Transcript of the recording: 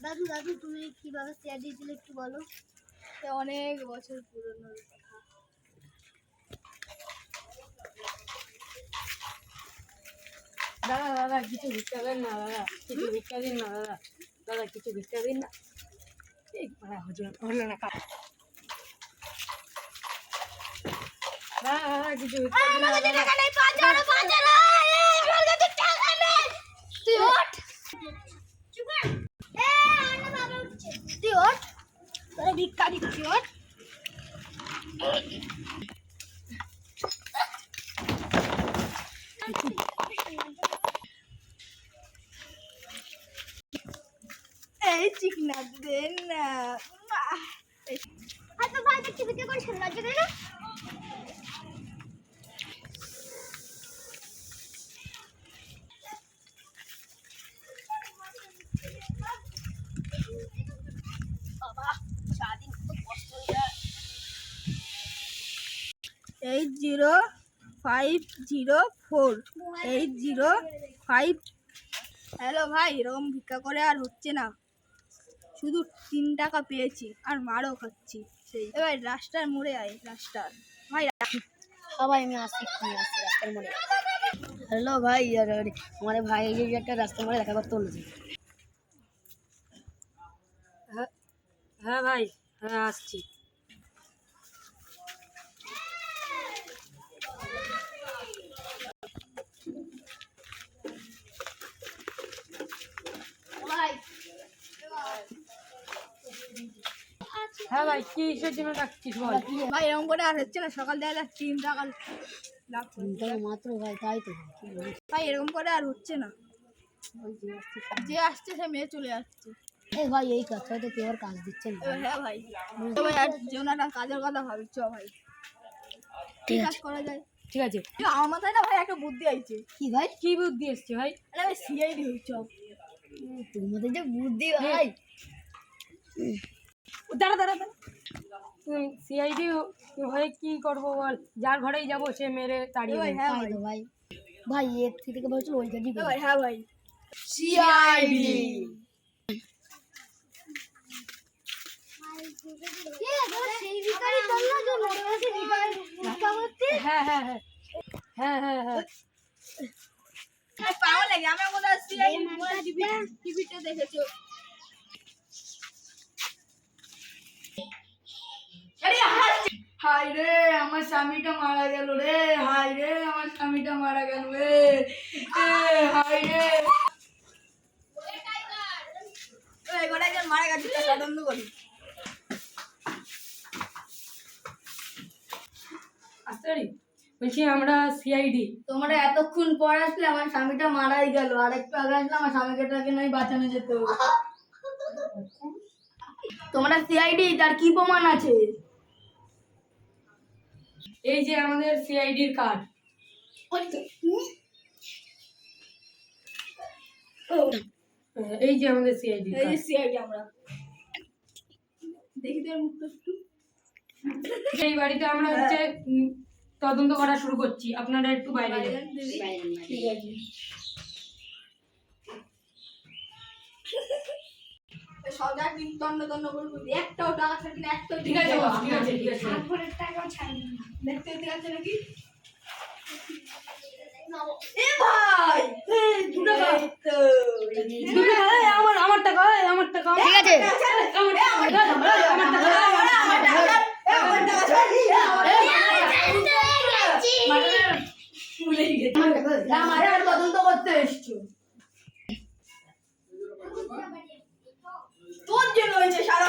দাদু দাদু তুমি কিভাবে শেয়ার দিয়েছিলে একটু বলো। অনেক বছর পুরনো কথা। দাদা দাদা কিছু ভিক্ষা দেন না, দাদা কিছু ভিক্ষা দিন না, দাদা দাদা কিছু ভিক্ষা দিন না। হলো না দাদা দাদা কিছু ভিক্ষা দিন না। ভিক্ষা দিচ্ছি এই চিকনা দেন না। আচ্ছা ভাই দেখছি ভিক্ষা করে শুনলা যে না। বাবা সারাদিন খুব কষ্ট হয়ে যায়। 8050 8050। হ্যালো ভাই, এরকম ভিক্ষা করে আর হচ্ছে না, শুধু 3 টাকা পেয়েছি আর মারও খাচ্ছি। সেই এবার রাস্তার মোড়ে আয়, রাস্তার ভাই। সবাই আমি আসছি রাস্তার মোড়ে। হ্যালো ভাই, আমার ভাই এই যে একটা রাস্তার মোড়ে দেখা করতে বলেছে। হ্যাঁ ভাই, হ্যাঁ আসছি। হ্যাঁ ভাই, কিসের জন্য ডাকছিস বল। ভাই এরকম করে আর হচ্ছে না, সকাল থেকে 3 টাকা মাত্র ভাই, তাই তো ভাই এরকম করে আর হচ্ছে না। যে আসছে সে মেয়ে চলে যাচ্ছে। এই ভাই এই কথা তো কেউ আর কাজ দিচ্ছে না। হ্যাঁ ভাই, তবে আর যেওনাটা কাজের কথা ভাবিছ ভাই, ঠিক কাজ করা যায়। ঠিক আছে, আমার মাথায় না ভাই একটা বুদ্ধি আইছে। কি ভাই? কি বুদ্ধি এসছে ভাই? আরে ভাই সিআইডি হইছ। তোমাদের যে বুদ্ধি ভাই। দাঁড়া দাঁড়া দাঁড়া, তুই সিআইডি হয়ে কি করবো বল? যার ঘরেই যাবো সে মেরে তাড়িয়ে ভাই। দেবে। হ্যাঁ ভাই ভাই, তো ভাই, ভাই এর থেকে বলছিল ওই কাজই ভাই হ্যাঁ ভাই, সিআইডি। হ্যাঁ হ্যাঁ হ্যাঁ হ্যাঁ হ্যাঁ হ্যাঁ পাওয়া লাগে। আমি কোথাও সিআইডি টিভিতে দেখেছি। হাই রে, আমার স্বামীটা মারা গেল রে। হাই রে, আমার স্বামীটা মারা গেল রে। হাই রে, এই গোটা একজন মারা গেছে, তার তদন্ত করি। আস্তারি বলছি, আমরা সিআইডি। তোমরা এতক্ষণ পর আসলে, আমার স্বামীটা মারাই গেল। আর একটু আগে আসলে আমার স্বামীটাকে নয় বাঁচানো যেত। তোমরা সিআইডি, তার কি প্রমাণ আছে? এই যে আমাদের সিআইডির কার্ড। এই যে আমাদের সিআইডি এই যে সিআইডি, আমরা দেখি তোর মুখটা একটু। এই বাড়িতে আমরা হচ্ছে তদন্ত করা শুরু করছি, আপনারা একটু বাইরে যান। ঠিক আছে, সব জায়গায় কিন্তু তন্ন বলবো, একটাও টাকা থাকি না, একটাও। ঠিক আছে বস, ঠিক আছে ঠিক আছে। টাকাও ছাড়বি না, দেখতে ঠিক আছে নাকি? এ ভাই, এই 2 টাকা। আমার টাকা, আমার টাকা। ঠিক আছে, আমার টাকা তদন্ত করতে এসছো। তোর জন্য হয়েছে সারা